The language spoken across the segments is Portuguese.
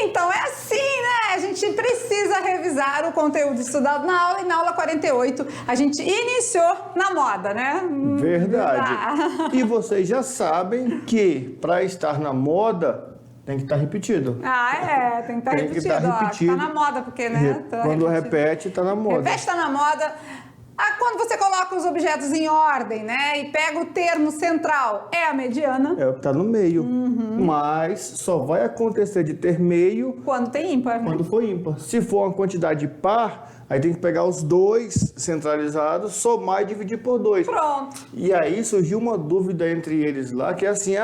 Então é assim, né? A gente precisa revisar o conteúdo estudado na aula, e na aula 48 a gente iniciou na moda, né? Verdade. E vocês já sabem que para estar na moda tem que estar repetido. Tem que estar repetido. Tá repetido. Tá na moda, porque, né? Quando repete, tá na moda. Repete, tá na moda. Quando você coloca os objetos em ordem, né, e pega o termo central, é a mediana. É o que tá no meio. Mas só vai acontecer de ter meio quando tem ímpar, né? Quando for ímpar. Se for uma quantidade par, aí tem que pegar os dois centralizados, somar e dividir por 2. Pronto. E aí surgiu uma dúvida entre eles lá, que é assim,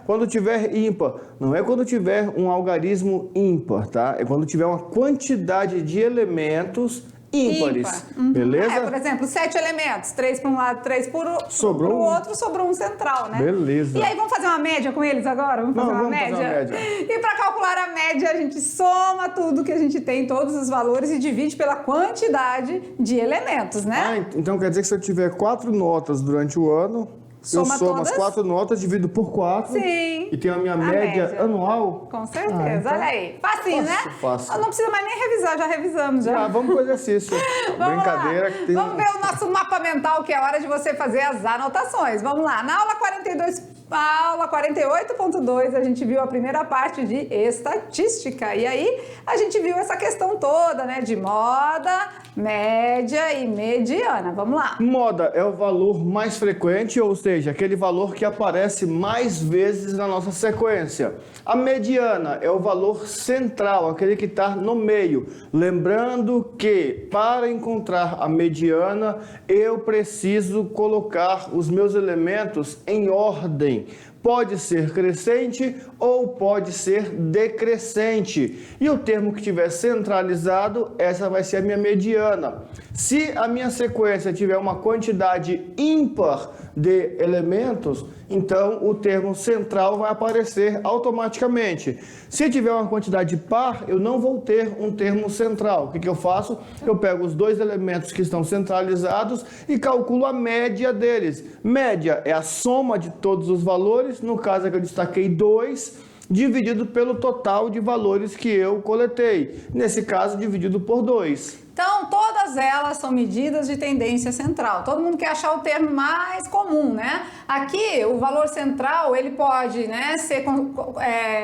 quando tiver ímpar. Não é quando tiver um algarismo ímpar, tá? É quando tiver uma quantidade de elementos ímpares, beleza? Por exemplo, 7 elementos, 3 para um lado, 3 para o outro, sobrou um central, né? Beleza. E aí, vamos fazer uma média com eles agora? Vamos fazer uma média? E para calcular a média, a gente soma tudo que a gente tem, todos os valores, e divide pela quantidade de elementos, né? Então quer dizer que se eu tiver 4 notas durante o ano, eu somo as 4 notas, divido por 4. Sim. E tenho a minha média anual. Com certeza. Então, olha aí. Facinho, né? Fácil. Não precisa mais nem revisar, já revisamos. Já. Vamos pro exercício. Brincadeira. Que tem... Vamos ver o nosso mapa mental, que é hora de você fazer as anotações. Vamos lá. Na aula 48.2, a gente viu a primeira parte de estatística. E aí, a gente viu essa questão toda, né? De moda, média e mediana. Vamos lá. Moda é o valor mais frequente, ou seja, aquele valor que aparece mais vezes na nossa sequência. A mediana é o valor central, aquele que está no meio. Lembrando que, para encontrar a mediana, eu preciso colocar os meus elementos em ordem. Pode ser crescente ou pode ser decrescente. E o termo que estiver centralizado, essa vai ser a minha mediana. Se a minha sequência tiver uma quantidade ímpar de elementos, então o termo central vai aparecer automaticamente. Se tiver uma quantidade par, eu não vou ter um termo central. O que eu faço? Eu pego os dois elementos que estão centralizados e calculo a média deles. Média é a soma de todos os valores, no caso aqui eu destaquei 2, dividido pelo total de valores que eu coletei. Nesse caso, dividido por 2. Então, todas elas são medidas de tendência central. Todo mundo quer achar o termo mais comum, né? Aqui, o valor central, ele pode, né, ser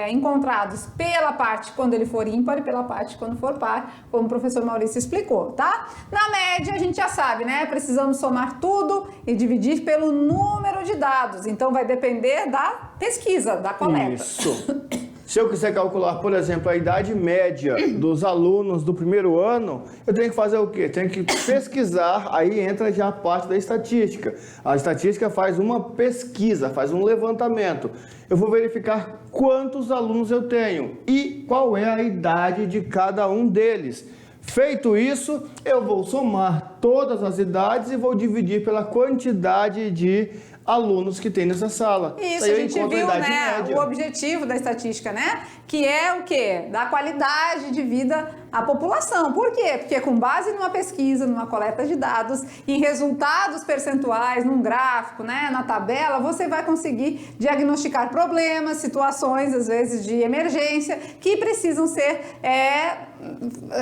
encontrados pela parte quando ele for ímpar e pela parte quando for par, como o professor Maurício explicou, tá? Na média, a gente já sabe, né? Precisamos somar tudo e dividir pelo número de dados. Então, vai depender da pesquisa, da coleta. Isso. Se eu quiser calcular, por exemplo, a idade média dos alunos do primeiro ano, eu tenho que fazer o quê? Tenho que pesquisar, aí entra já a parte da estatística. A estatística faz uma pesquisa, faz um levantamento. Eu vou verificar quantos alunos eu tenho e qual é a idade de cada um deles. Feito isso, eu vou somar todas as idades e vou dividir pela quantidade de alunos que tem nessa sala. Isso, a gente viu, né, o objetivo da estatística, né? Que é o quê? Dar qualidade de vida à população. Por quê? Porque com base numa pesquisa, numa coleta de dados, em resultados percentuais, num gráfico, né, na tabela, você vai conseguir diagnosticar problemas, situações, às vezes, de emergência, que precisam ser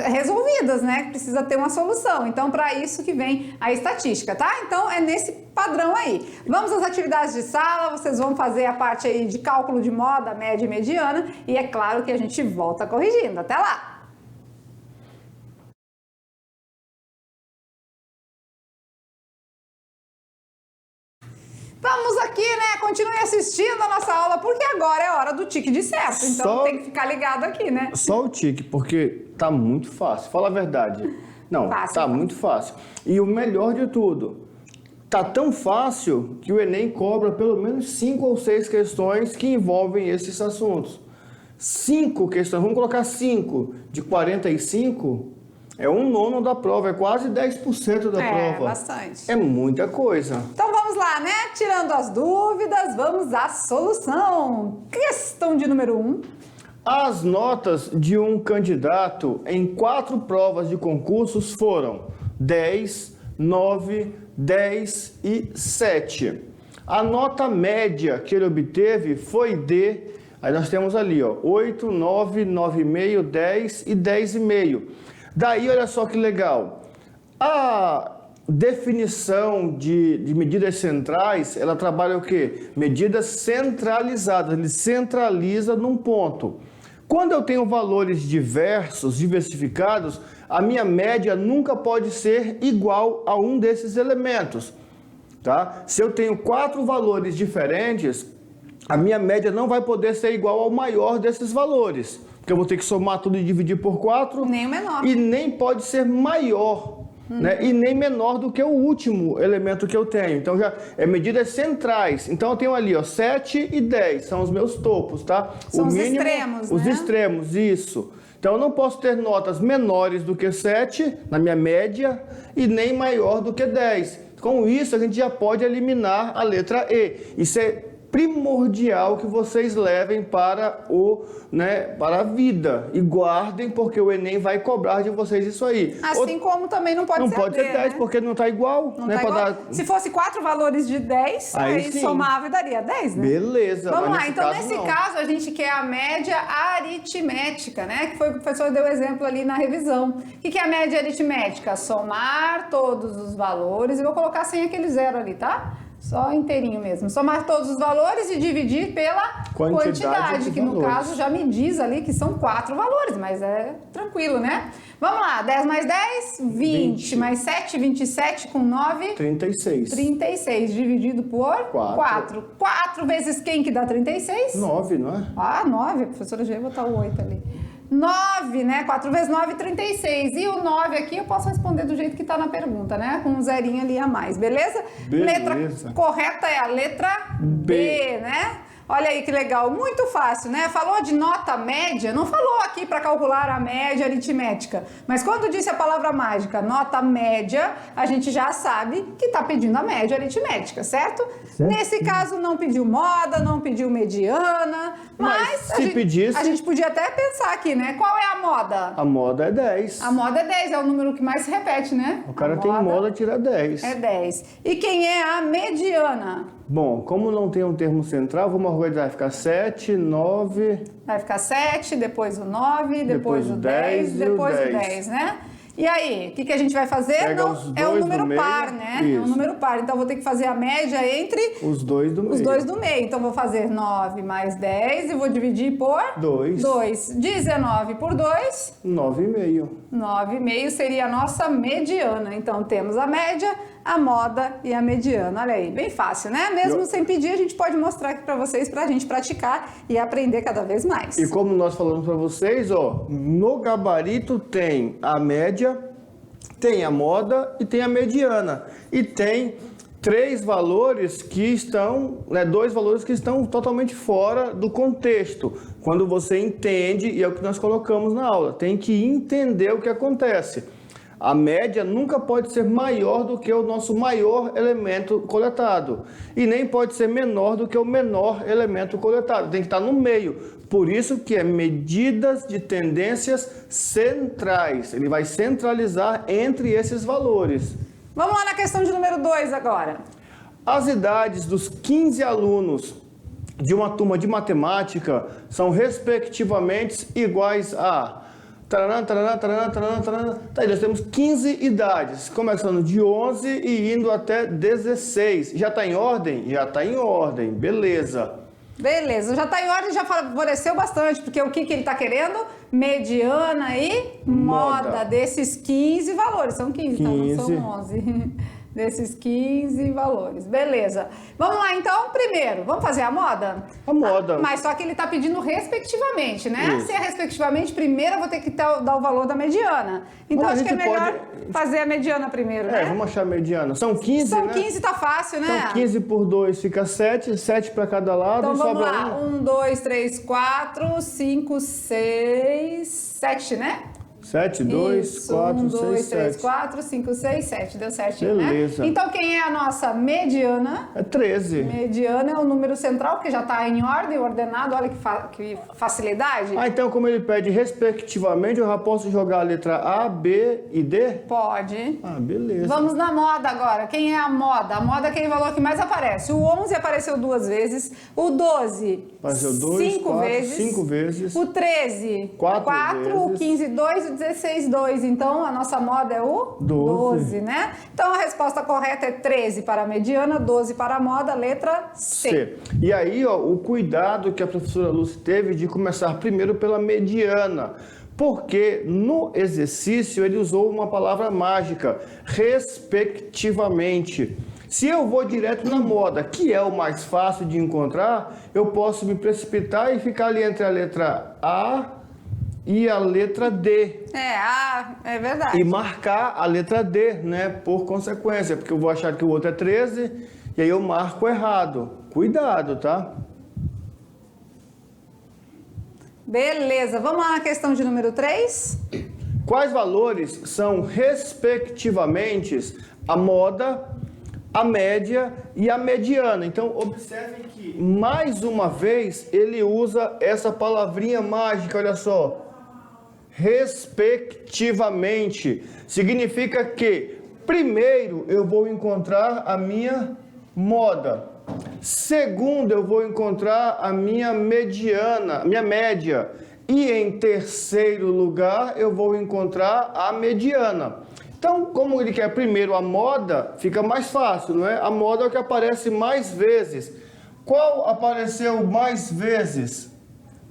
resolvidas, né? Que precisa ter uma solução. Então, para isso que vem a estatística, tá? Então, é nesse padrão aí. Vamos às atividades de sala, vocês vão fazer a parte aí de cálculo de moda, média e mediana, e é claro que a gente volta corrigindo. Até lá! Vamos aqui, né? Continue assistindo a nossa aula, porque agora é hora do tique de certo. Então tem que ficar ligado aqui, né? Só o tique, porque tá muito fácil. Fala a verdade. Não, fácil, muito fácil. E o melhor de tudo, tá tão fácil que o Enem cobra pelo menos 5 ou 6 questões que envolvem esses assuntos. 5 questões, vamos colocar 5 de 45... É 1/9 da prova, é quase 10% da prova. É, bastante. É muita coisa. Então vamos lá, né? Tirando as dúvidas, vamos à solução. Questão de número 1. As notas de um candidato em 4 provas de concursos foram 10, 9, 10 e 7. A nota média que ele obteve foi de Aí nós temos ali, ó, 8, 9, 9,5, 10 e 10,5. Daí, olha só que legal. A definição de medidas centrais, ela trabalha o quê? Medidas centralizadas, ele centraliza num ponto. Quando eu tenho valores diversos, diversificados, a minha média nunca pode ser igual a um desses elementos, tá? Se eu tenho 4 valores diferentes, a minha média não vai poder ser igual ao maior desses valores, porque eu vou ter que somar tudo e dividir por 4. Nem o menor. E nem pode ser maior, né? E nem menor do que o último elemento que eu tenho. Então, já é medidas centrais. Então, eu tenho ali, ó, 7 e 10, são os meus topos, tá? São o os mínimo, extremos, os né? extremos, isso. Então, eu não posso ter notas menores do que 7 na minha média e nem maior do que 10. Com isso, a gente já pode eliminar a letra E. Isso é primordial que vocês levem para para a vida e guardem, porque o Enem vai cobrar de vocês isso aí. Assim como também não pode ser Não pode ser 10, né? porque não está igual. Não né? tá igual. Dar... Se fosse 4 valores de 10, aí sim. somava e daria 10, né? Beleza. Vamos mas lá, então nesse não. caso a gente quer a média aritmética, né? Que foi o que o professor deu exemplo ali na revisão. O que é a média aritmética? Somar todos os valores, e vou colocar sem aquele zero ali, tá? Só inteirinho mesmo. Somar todos os valores e dividir pela quantidade, que no caso já me diz ali que são 4 valores, mas é tranquilo, né? Vamos lá, 10 mais 10, 20. Mais 7, 27 com 9... 36. 36, dividido por 4. 4 vezes quem que dá 36? 9, não é? Ah, 9. A professora já ia botar o 8 ali. 9, né? 4 vezes 9, 36. E o 9 aqui eu posso responder do jeito que tá na pergunta, né? Com um zerinho ali a mais, beleza? Beleza. Letra correta é a letra B, né? Olha aí que legal, muito fácil, né? Falou de nota média, não falou aqui para calcular a média aritmética, mas quando disse a palavra mágica, nota média, a gente já sabe que está pedindo a média aritmética, certo? Nesse caso não pediu moda, não pediu mediana, mas se pedisse... a gente podia até pensar aqui, né? Qual é a moda? A moda é 10. A moda é 10, é o número que mais se repete, né? O cara tem moda, tira 10. É 10. E quem é a mediana? Bom, como não tem um termo central, vamos organizar. Vai ficar 7, 9... Vai ficar 7, depois o 9, depois o 10, depois o 10, né? E aí, o que a gente vai fazer? Pega Não, os é um dois número do meio, par, né? isso. É um número par. Então, eu vou ter que fazer a média entre os dois do meio. Os dois do meio. Então, vou fazer 9 mais 10 e vou dividir por 2. 2. 19 por 2... 9,5. 9,5 seria a nossa mediana. Então, temos a média, a moda e a mediana. Olha aí, bem fácil, né? Mesmo sem pedir, a gente pode mostrar aqui para vocês, para a gente praticar e aprender cada vez mais. E como nós falamos para vocês, ó, no gabarito tem a média, tem a moda e tem a mediana. E tem 3 valores que estão, 2 valores que estão totalmente fora do contexto. Quando você entende, e é o que nós colocamos na aula, tem que entender o que acontece. A média nunca pode ser maior do que o nosso maior elemento coletado. E nem pode ser menor do que o menor elemento coletado. Tem que estar no meio. Por isso que é medidas de tendências centrais. Ele vai centralizar entre esses valores. Vamos lá na questão de número 2 agora. As idades dos 15 alunos de uma turma de matemática são respectivamente iguais a... Taranã, taranã, taranã, taranã, taranã. Tá aí, nós temos 15 idades, começando de 11 e indo até 16. Já está em ordem? Já está em ordem, beleza. Beleza, já está em ordem, já favoreceu bastante, porque o que ele está querendo? Mediana e moda desses 15 valores. São 15, então não são 11. Desses 15 valores. Beleza. Vamos lá, então, primeiro, vamos fazer a moda? A moda. Mas só que ele está pedindo respectivamente, né? Isso. Se é respectivamente, primeiro eu vou ter que dar o valor da mediana. Então, Bom, acho que é melhor pode... fazer a mediana primeiro, né? Vamos achar a mediana. São 15, São né? 15, tá fácil, né? Então, 15 por 2 fica 7, 7 para cada lado Então, e vamos sobra lá. 1, 2, 3, 4, 5, 6, 7, né? 7, 2, 4, 6, 2, 3, 7. 4, 5, 6, 7. Deu certinho, Beleza. né? Então, quem é a nossa mediana? É 13. Mediana é o número central, que já está em ordem, ordenado. Olha que facilidade. Ah, então como ele pede respectivamente, eu já posso jogar a letra A, B e D? Pode. Ah, beleza. Vamos na moda agora. Quem é a moda? A moda é aquele valor que mais aparece. O 11 apareceu 2 vezes. O 12, Apareceu 2, 5 4, vezes. 5 vezes. O 13, 4 4. O vezes. 15, 2. O 16, 2. Então, a nossa moda é o 12, né? Então, a resposta correta é 13 para a mediana, 12 para a moda, letra C. C. E aí, ó, o cuidado que a professora Lúcia teve de começar primeiro pela mediana. Porque no exercício ele usou uma palavra mágica, respectivamente. Se eu vou direto na moda, que é o mais fácil de encontrar, eu posso me precipitar e ficar ali entre a letra A e a letra D. É verdade. E marcar a letra D, né, por consequência, porque eu vou achar que o outro é 13 e aí eu marco errado. Cuidado, tá? Beleza, vamos lá na questão de número 3. Quais valores são, respectivamente, a moda, a média e a mediana? Então, observem que, mais uma vez, ele usa essa palavrinha mágica, olha só. Respectivamente. Significa que, primeiro, eu vou encontrar a minha moda. Segundo, eu vou encontrar a minha mediana, minha média. E em terceiro lugar, eu vou encontrar a mediana. Então, como ele quer primeiro a moda, fica mais fácil, não é? A moda é o que aparece mais vezes. Qual apareceu mais vezes?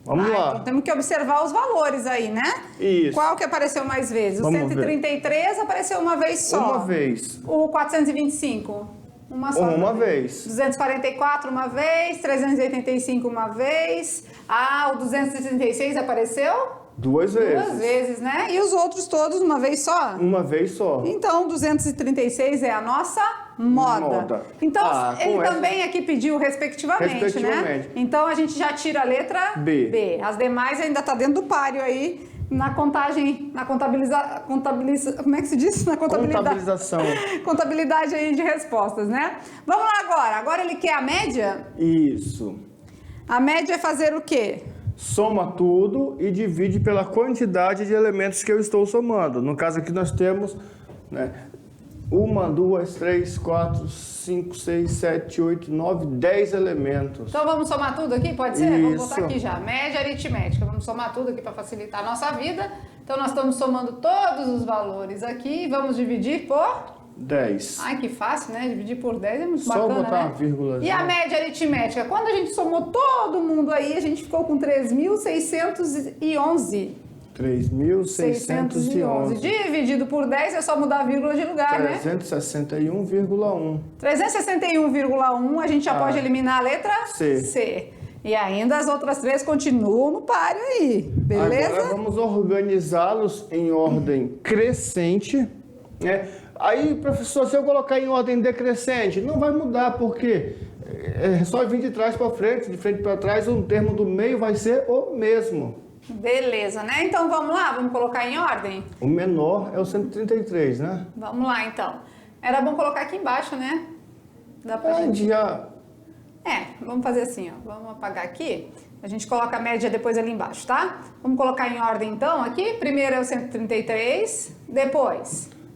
Vamos lá. Então temos que observar os valores aí, né? Isso. Qual que apareceu mais vezes? O Vamos 133 apareceu uma vez só. Uma vez. O 425? Uma só. Uma vez. 244 uma vez, 385 uma vez. Ah, o 236 apareceu? 2 vezes. 2 vezes, né? E os outros todos uma vez só? Uma vez só. Então, 236 é a nossa moda. Então, ele também aqui pediu respectivamente, né? Então, a gente já tira a letra B. As demais ainda tá dentro do páreo aí, na contagem, na como é que se diz? Na contabilização. Contabilidade aí de respostas, né? Vamos lá agora. Agora ele quer a média? Isso. A média é fazer o quê? Soma tudo e divide pela quantidade de elementos que eu estou somando. No caso aqui nós temos, né, 1, 2, 3, 4, 5, 6, 7, 8, 9, 10 elementos. Então vamos somar tudo aqui? Pode ser? Isso. Vamos botar aqui já. Média aritmética. Vamos somar tudo aqui para facilitar a nossa vida. Então nós estamos somando todos os valores aqui e vamos dividir por 10. Ai, que fácil, né? Dividir por 10 é muito Só bacana, botar né? uma vírgula. E a média aritmética? Quando a gente somou todo mundo aí, a gente ficou com 3.611. 3.611. Dividido por 10 é só mudar a vírgula de lugar, né? 361,1. 361,1 a gente já pode eliminar a letra C. E ainda as outras três continuam no páreo aí, beleza? Agora vamos organizá-los em ordem crescente, né? Aí, professor, se eu colocar em ordem decrescente, não vai mudar, porque é só vir de trás para frente, de frente para trás, o termo do meio vai ser o mesmo. Beleza, né? Então vamos lá, vamos colocar em ordem? O menor é o 133, né? Vamos lá, então. Era bom colocar aqui embaixo, né? Dá pra gente... já... vamos fazer assim, ó. Vamos apagar aqui. A gente coloca a média depois ali embaixo, tá? Vamos colocar em ordem, então, aqui. Primeiro é o 133,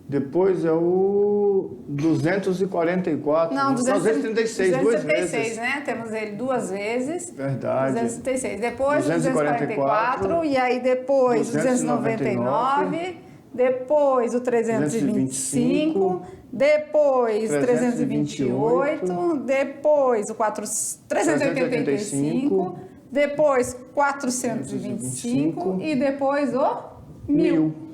Depois é o 244. Não, 236, 236, né? Temos ele 2 vezes. Verdade. 236. Depois 244. E aí depois 299. Depois o 325. Depois 328. Depois o 385. Depois 425. E depois o 1000.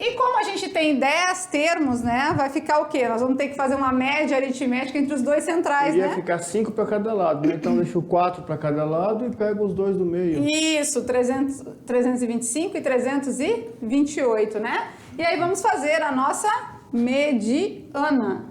E como a gente tem 10 termos, né, vai ficar o quê? Nós vamos ter que fazer uma média aritmética entre os dois centrais, né? Ia ficar 5 para cada lado, né? Então deixo 4 para cada lado e pego os dois do meio. Isso, 325 e 328, né? E aí vamos fazer a nossa mediana.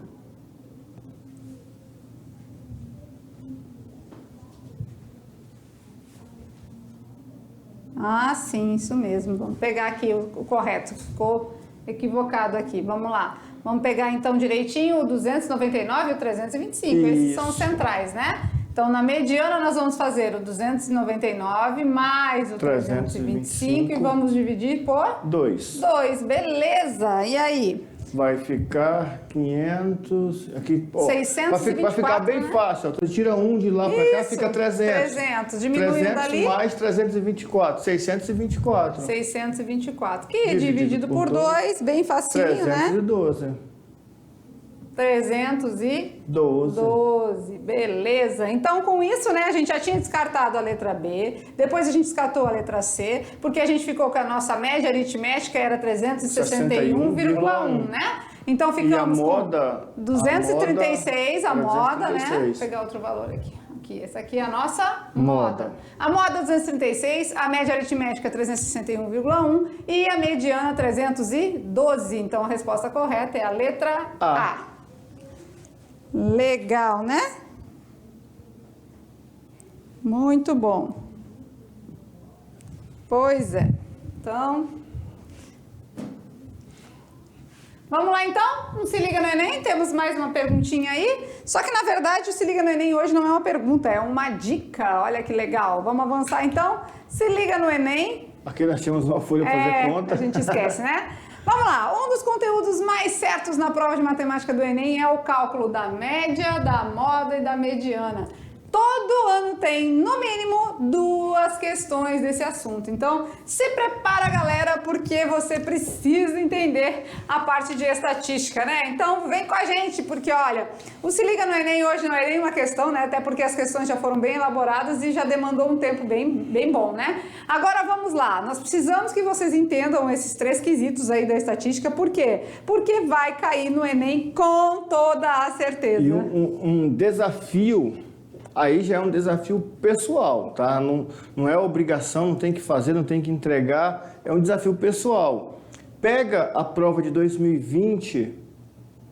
Ah, sim, isso mesmo. Vamos pegar aqui o correto, ficou equivocado aqui. Vamos lá. Vamos pegar então direitinho o 299 e o 325. Esses são os centrais, né? Então, na mediana, nós vamos fazer o 299 mais o 325 e vamos dividir por 2. 2, beleza. E aí? Vai ficar 500... Aqui, ó, 624, vai ficar bem fácil. Ó. Tu tira um de lá para cá, fica 300. 300. Diminuindo 300 dali. mais 324. 624. 624. Que dividido por 2, bem facinho, 312. né? 312, beleza. Então, com isso, né, a gente já tinha descartado a letra B, depois a gente descartou a letra C, porque a gente ficou com a nossa média aritmética era 361,1, né? Então, ficamos com 236, a moda, né? Vou pegar outro valor aqui. Essa aqui é a nossa moda. A moda 236, a média aritmética 361,1 e a mediana 312. Então, a resposta correta é a letra A. Legal, né? Muito bom. Pois é. Então, vamos lá então? Um Se Liga no Enem, temos mais uma perguntinha aí. Só que na verdade o Se Liga no Enem hoje não é uma pergunta, é uma dica. Olha que legal. Vamos avançar então? Se Liga no Enem. Aqui nós tínhamos uma folha para fazer conta. A gente esquece, né? Vamos lá, um dos conteúdos mais certos na prova de matemática do Enem é o cálculo da média, da moda e da mediana. Todo ano tem, no mínimo, 2 questões desse assunto. Então, se prepara, galera, porque você precisa entender a parte de estatística, né? Então, vem com a gente, porque, olha, o Se Liga no Enem hoje não é nem uma questão, né? Até porque as questões já foram bem elaboradas e já demandou um tempo bem bom, né? Agora, vamos lá. Nós precisamos que vocês entendam esses 3 quesitos aí da estatística. Por quê? Porque vai cair no Enem com toda a certeza. E um desafio... Aí já é um desafio pessoal, tá? Não é obrigação, não tem que fazer, não tem que entregar, é um desafio pessoal. Pega a prova de 2020,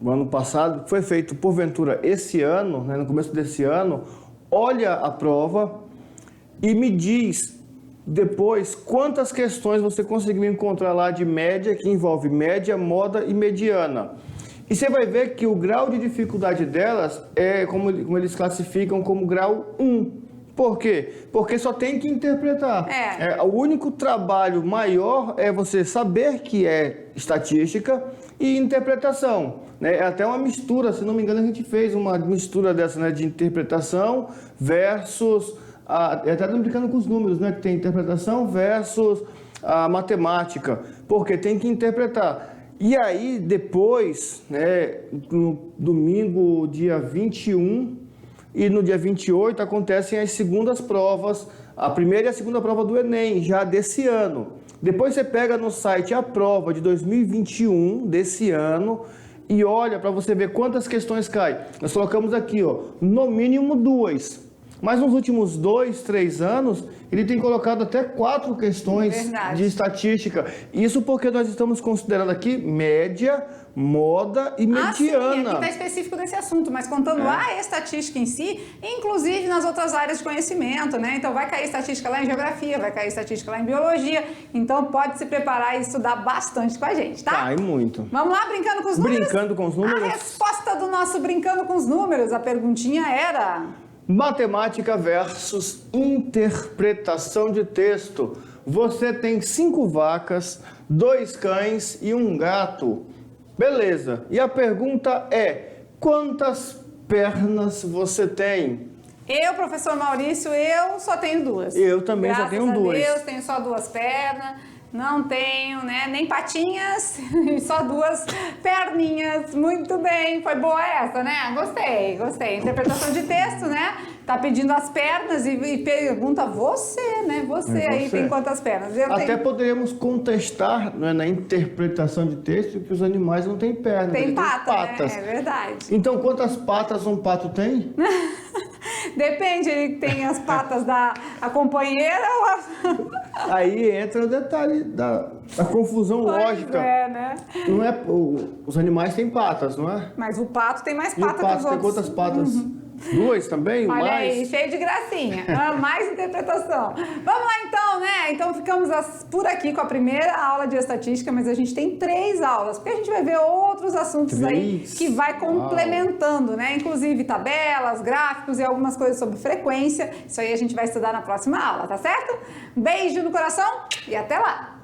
o ano passado, que foi feito porventura esse ano, né, no começo desse ano, olha a prova e me diz depois quantas questões você conseguiu encontrar lá de média, que envolve média, moda e mediana. E você vai ver que o grau de dificuldade delas é como eles classificam como grau 1. Por quê? Porque só tem que interpretar. O único trabalho maior é você saber que é estatística e interpretação. Né? É até uma mistura, se não me engano, a gente fez uma mistura dessa, né, de interpretação versus... até brincando com os números, né? Que tem interpretação versus a matemática. Porque tem que interpretar. E aí, depois, né, no domingo, dia 21 e no dia 28, acontecem as segundas provas, a primeira e a segunda prova do Enem, já desse ano. Depois você pega no site a prova de 2021, desse ano, e olha para você ver quantas questões caem. Nós colocamos aqui, ó, no mínimo 2. Mas nos últimos 2, 3 anos, ele tem colocado até 4 questões de estatística. Isso porque nós estamos considerando aqui média, moda e mediana. Sim, aqui está específico desse assunto, mas contando a estatística em si, inclusive nas outras áreas de conhecimento, né? Então vai cair estatística lá em geografia, vai cair estatística lá em biologia. Então pode se preparar e estudar bastante com a gente, tá? Cai muito. Vamos lá, brincando com os números? Brincando com os números. A resposta do nosso Brincando com os Números, a perguntinha era... Matemática versus interpretação de texto. Você tem 5 vacas, 2 cães e um gato. Beleza. E a pergunta é: quantas pernas você tem? Eu, professor Maurício, eu só tenho 2. Eu também só tenho 2. Graças a Deus, tenho só 2 pernas. Não tenho, né, nem patinhas, só 2 perninhas. Muito bem, foi boa essa, né? Gostei. Interpretação de texto, né? Tá pedindo as pernas e pergunta você, né? Você aí tem quantas pernas? Poderíamos contestar, né, na interpretação de texto que os animais não têm pernas. Tem patas. Né? É verdade. Então, quantas patas um pato tem? Depende, ele tem as patas da companheira ou Aí entra o detalhe da confusão lógica. Né? Não é, os animais têm patas, não é? Mas o pato tem mais patas que os outros. E o pato tem quantas patas? 2 também? Olha mais? aí, cheio de gracinha. Mais interpretação. Vamos lá então, né? Então ficamos por aqui com a primeira aula de estatística, mas a gente tem 3 aulas, porque a gente vai ver outros assuntos aí que vai complementando, né? Inclusive tabelas, gráficos e algumas coisas sobre frequência. Isso aí a gente vai estudar na próxima aula, tá certo? Beijo no coração e até lá!